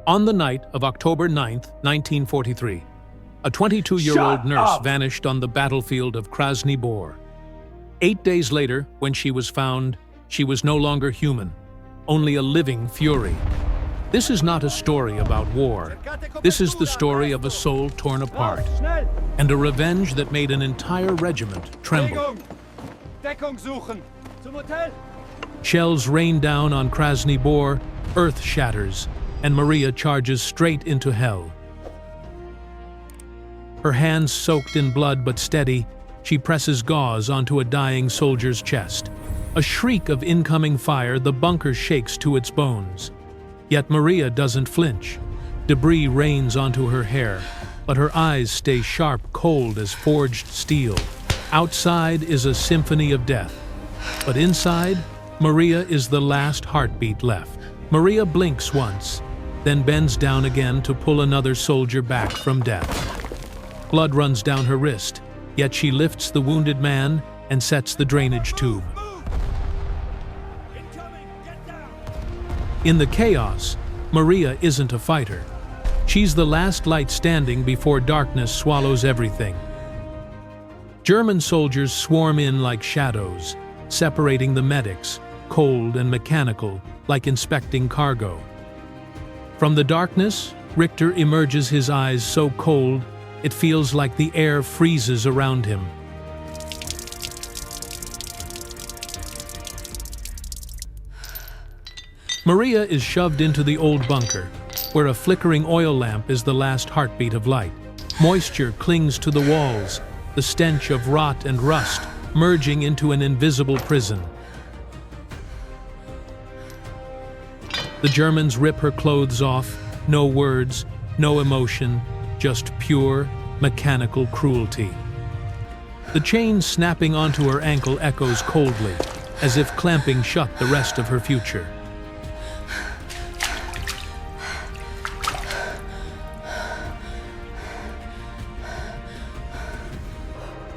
On the night of October 9th, 1943, a 22-year-old nurse vanished on the battlefield of Krasny Bor. 8 days later, when she was found, she was no longer human, only a living fury. This is not a story about war. This is the story of a soul torn apart, and a revenge that made an entire regiment tremble. Shells rain down on Krasny Bor, earth shatters, and Maria charges straight into hell. Her hands soaked in blood but steady, she presses gauze onto a dying soldier's chest. A shriek of incoming fire, the bunker shakes to its bones. Yet Maria doesn't flinch. Debris rains onto her hair, but her eyes stay sharp, cold as forged steel. Outside is a symphony of death, but inside, Maria is the last heartbeat left. Maria blinks once, then bends down again to pull another soldier back from death. Blood runs down her wrist, yet she lifts the wounded man and sets the drainage tube. In the chaos, Maria isn't a fighter. She's the last light standing before darkness swallows everything. German soldiers swarm in like shadows, separating the medics, cold and mechanical, like inspecting cargo. From the darkness, Richter emerges, his eyes so cold, it feels like the air freezes around him. Maria is shoved into the old bunker, where a flickering oil lamp is the last heartbeat of light. Moisture clings to the walls, the stench of rot and rust merging into an invisible prison. The Germans rip her clothes off, no words, no emotion, just pure, mechanical cruelty. The chain snapping onto her ankle echoes coldly, as if clamping shut the rest of her future.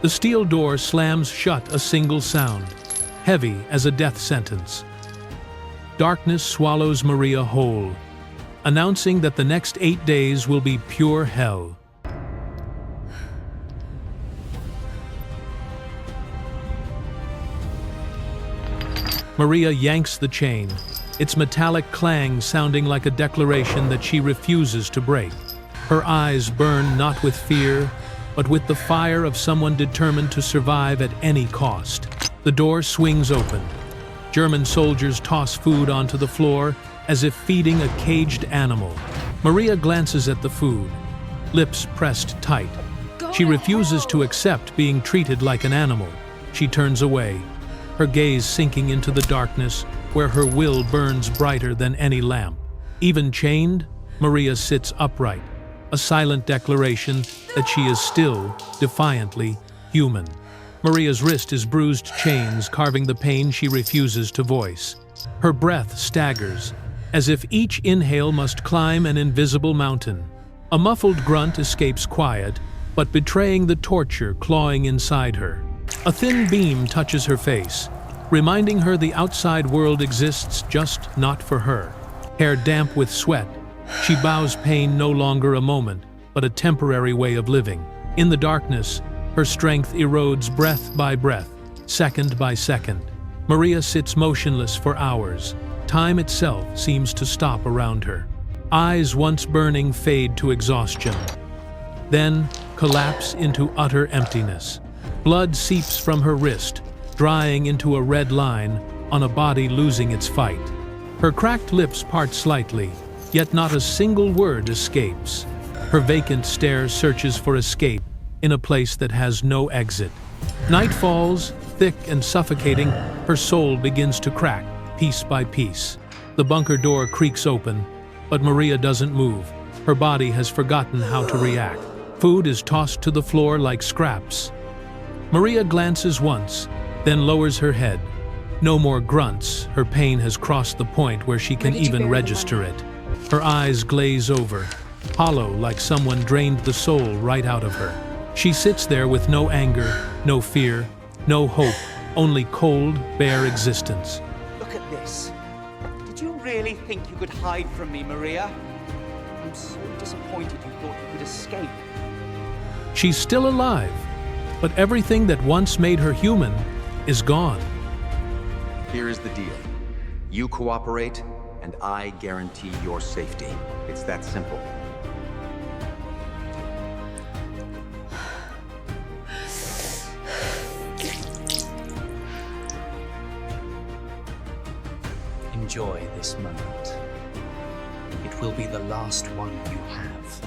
The steel door slams shut, a single sound, heavy as a death sentence. Darkness swallows Maria whole, announcing that the next 8 days will be pure hell. Maria yanks the chain, its metallic clang sounding like a declaration that she refuses to break. Her eyes burn not with fear, but with the fire of someone determined to survive at any cost. The door swings open. German soldiers toss food onto the floor as if feeding a caged animal. Maria glances at the food, lips pressed tight. She refuses to accept being treated like an animal. She turns away, her gaze sinking into the darkness where her will burns brighter than any lamp. Even chained, Maria sits upright, a silent declaration that she is still, defiantly, human. Maria's wrist is bruised chains carving the pain she refuses to voice. Her breath staggers, as if each inhale must climb an invisible mountain. A muffled grunt escapes quiet, but betraying the torture clawing inside her. A thin beam touches her face, reminding her the outside world exists, just not for her. Hair damp with sweat, she bows, pain no longer a moment, but a temporary way of living. In the darkness, her strength erodes breath by breath, second by second. Maria sits motionless for hours. Time itself seems to stop around her. Eyes once burning fade to exhaustion, then collapse into utter emptiness. Blood seeps from her wrist, drying into a red line on a body losing its fight. Her cracked lips part slightly, yet not a single word escapes. Her vacant stare searches for escape in a place that has no exit. Night falls, thick and suffocating, her soul begins to crack, piece by piece. The bunker door creaks open, but Maria doesn't move. Her body has forgotten how to react. Food is tossed to the floor like scraps. Maria glances once, then lowers her head. No more grunts, her pain has crossed the point where she can even register it. Her eyes glaze over, hollow like someone drained the soul right out of her. She sits there with no anger, no fear, no hope, only cold, bare existence. Look at this. Did you really think you could hide from me, Maria? I'm so disappointed you thought you could escape. She's still alive, but everything that once made her human is gone. Here is the deal. You cooperate, and I guarantee your safety. It's that simple. Enjoy this moment. It will be the last one you have.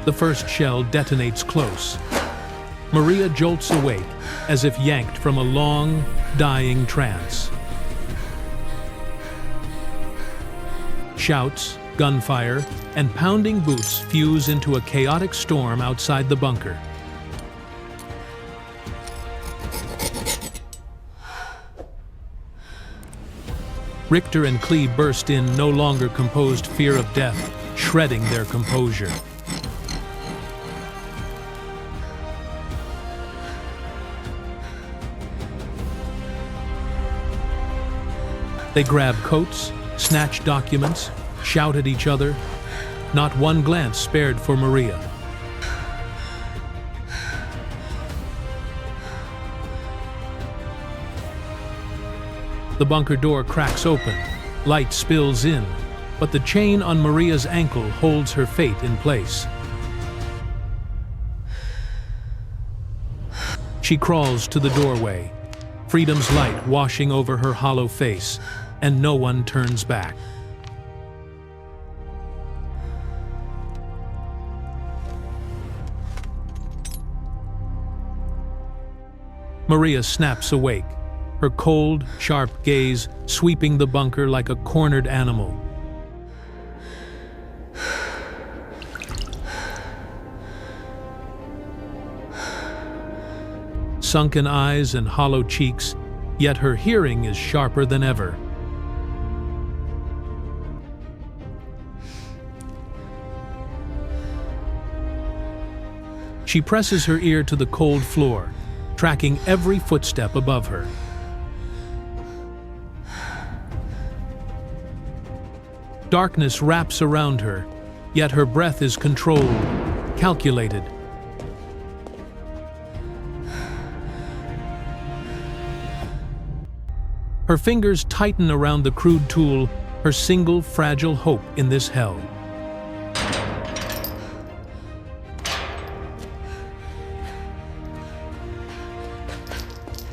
The first shell detonates close. Maria jolts awake, as if yanked from a long, dying trance. Shouts, gunfire, and pounding boots fuse into a chaotic storm outside the bunker. Richter and Klee burst in, no longer composed, fear of death, shredding their composure. They grab coats, snatch documents, shout at each other. Not one glance spared for Maria. The bunker door cracks open. Light spills in, but the chain on Maria's ankle holds her fate in place. She crawls to the doorway, freedom's light washing over her hollow face, and no one turns back. Maria snaps awake, her cold, sharp gaze sweeping the bunker like a cornered animal. Sunken eyes and hollow cheeks, yet her hearing is sharper than ever. She presses her ear to the cold floor, tracking every footstep above her. Darkness wraps around her, yet her breath is controlled, calculated. Her fingers tighten around the crude tool, her single fragile hope in this hell.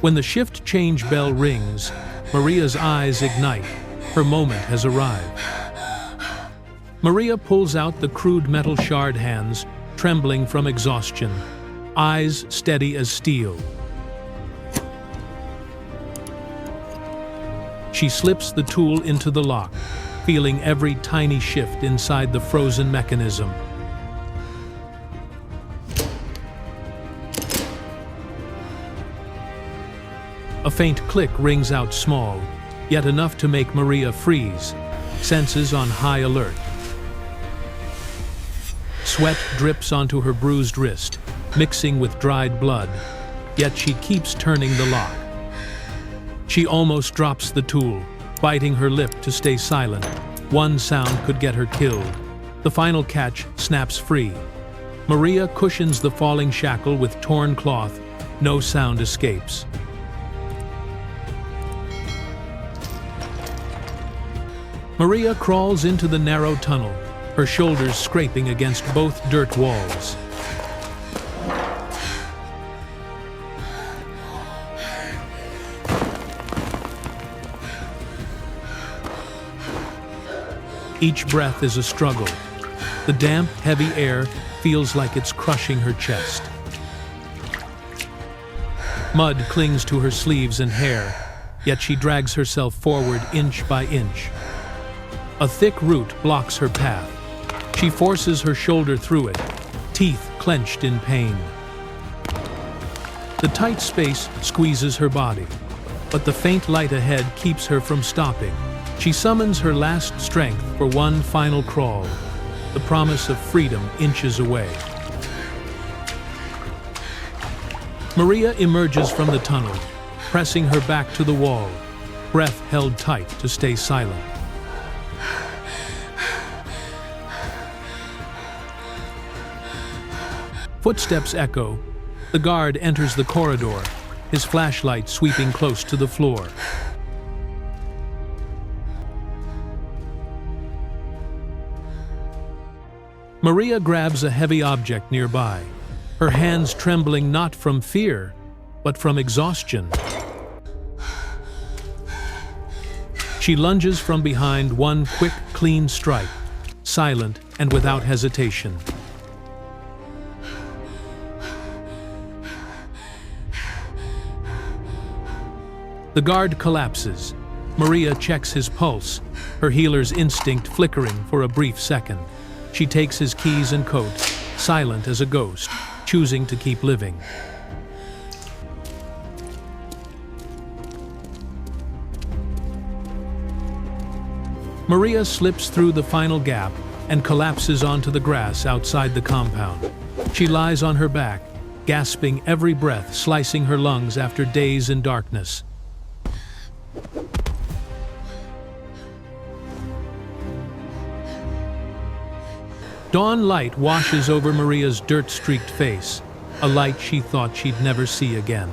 When the shift change bell rings, Maria's eyes ignite. Her moment has arrived. Maria pulls out the crude metal shard hands, trembling from exhaustion, eyes steady as steel. She slips the tool into the lock, feeling every tiny shift inside the frozen mechanism. A faint click rings out small, yet enough to make Maria freeze, senses on high alert. Sweat drips onto her bruised wrist, mixing with dried blood, yet she keeps turning the lock. She almost drops the tool, biting her lip to stay silent. One sound could get her killed. The final catch snaps free. Maria cushions the falling shackle with torn cloth. No sound escapes. Maria crawls into the narrow tunnel, her shoulders scraping against both dirt walls. Each breath is a struggle. The damp, heavy air feels like it's crushing her chest. Mud clings to her sleeves and hair, yet she drags herself forward inch by inch. A thick root blocks her path. She forces her shoulder through it, teeth clenched in pain. The tight space squeezes her body, but the faint light ahead keeps her from stopping. She summons her last strength for one final crawl, the promise of freedom inches away. Maria emerges from the tunnel, pressing her back to the wall, breath held tight to stay silent. Footsteps echo. The guard enters the corridor, his flashlight sweeping close to the floor. Maria grabs a heavy object nearby, her hands trembling not from fear, but from exhaustion. She lunges from behind one quick, clean strike, silent and without hesitation. The guard collapses. Maria checks his pulse, her healer's instinct flickering for a brief second. She takes his keys and coat, silent as a ghost, choosing to keep living. Maria slips through the final gap and collapses onto the grass outside the compound. She lies on her back, gasping every breath, slicing her lungs after days in darkness. Dawn light washes over Maria's dirt-streaked face, a light she thought she'd never see again.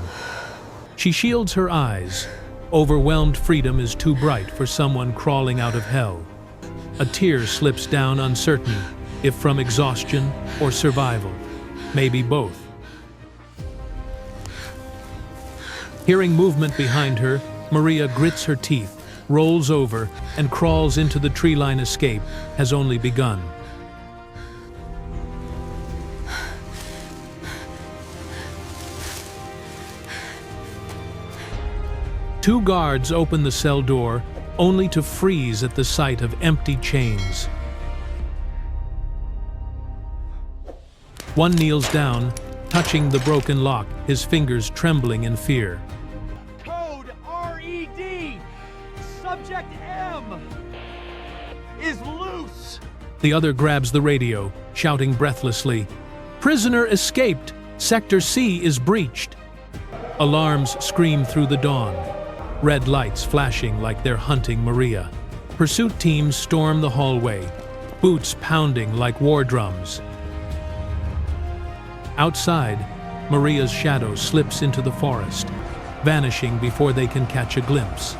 She shields her eyes. Overwhelmed freedom is too bright for someone crawling out of hell. A tear slips down, uncertain if from exhaustion or survival, maybe both. Hearing movement behind her, Maria grits her teeth, rolls over, and crawls into the tree-line. Escape has only begun. Two guards open the cell door, only to freeze at the sight of empty chains. One kneels down, touching the broken lock, his fingers trembling in fear. Code RED! Subject M is loose! The other grabs the radio, shouting breathlessly, "Prisoner escaped! Sector C is breached!" Alarms scream through the dawn. Red lights flashing like they're hunting Maria. Pursuit teams storm the hallway, boots pounding like war drums. Outside, Maria's shadow slips into the forest, vanishing before they can catch a glimpse.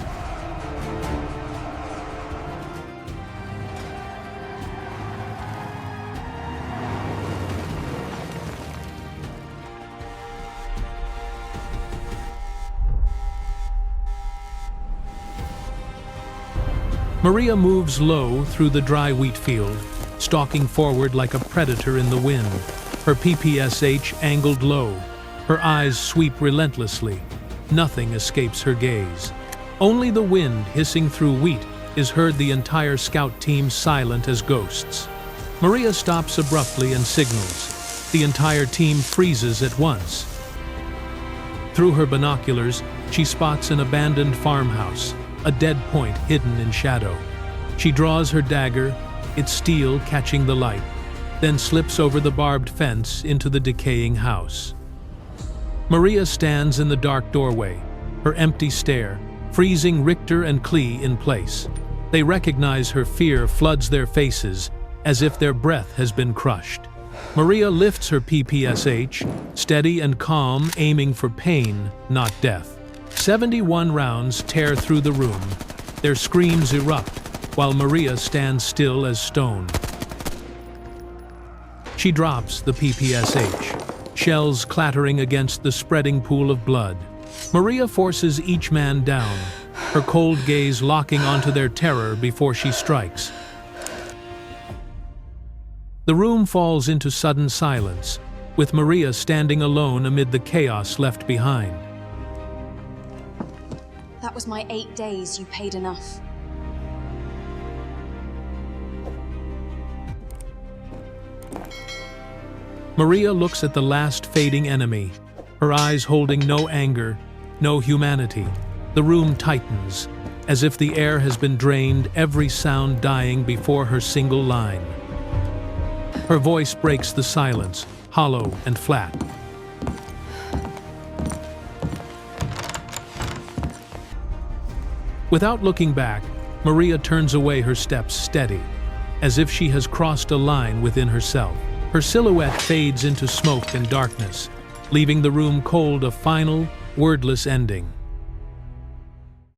Maria moves low through the dry wheat field, stalking forward like a predator in the wind, her PPSH angled low. Her eyes sweep relentlessly. Nothing escapes her gaze. Only the wind hissing through wheat is heard, the entire scout team silent as ghosts. Maria stops abruptly and signals. The entire team freezes at once. Through her binoculars, she spots an abandoned farmhouse, a dead point hidden in shadow. She draws her dagger, its steel catching the light, then slips over the barbed fence into the decaying house. Maria stands in the dark doorway, her empty stare, freezing Richter and Klee in place. They recognize her. Fear floods their faces, as if their breath has been crushed. Maria lifts her PPSH, steady and calm, aiming for pain, not death. 71 rounds tear through the room. Their screams erupt, while Maria stands still as stone. She drops the PPSH, shells clattering against the spreading pool of blood. Maria forces each man down, her cold gaze locking onto their terror before she strikes. The room falls into sudden silence, with Maria standing alone amid the chaos left behind. That was my 8 days. You paid enough. Maria looks at the last fading enemy, her eyes holding no anger, no humanity. The room tightens, as if the air has been drained, every sound dying before her single line. Her voice breaks the silence, hollow and flat. Without looking back, Maria turns away, her steps steady, as if she has crossed a line within herself. Her silhouette fades into smoke and darkness, leaving the room cold, a final, wordless ending.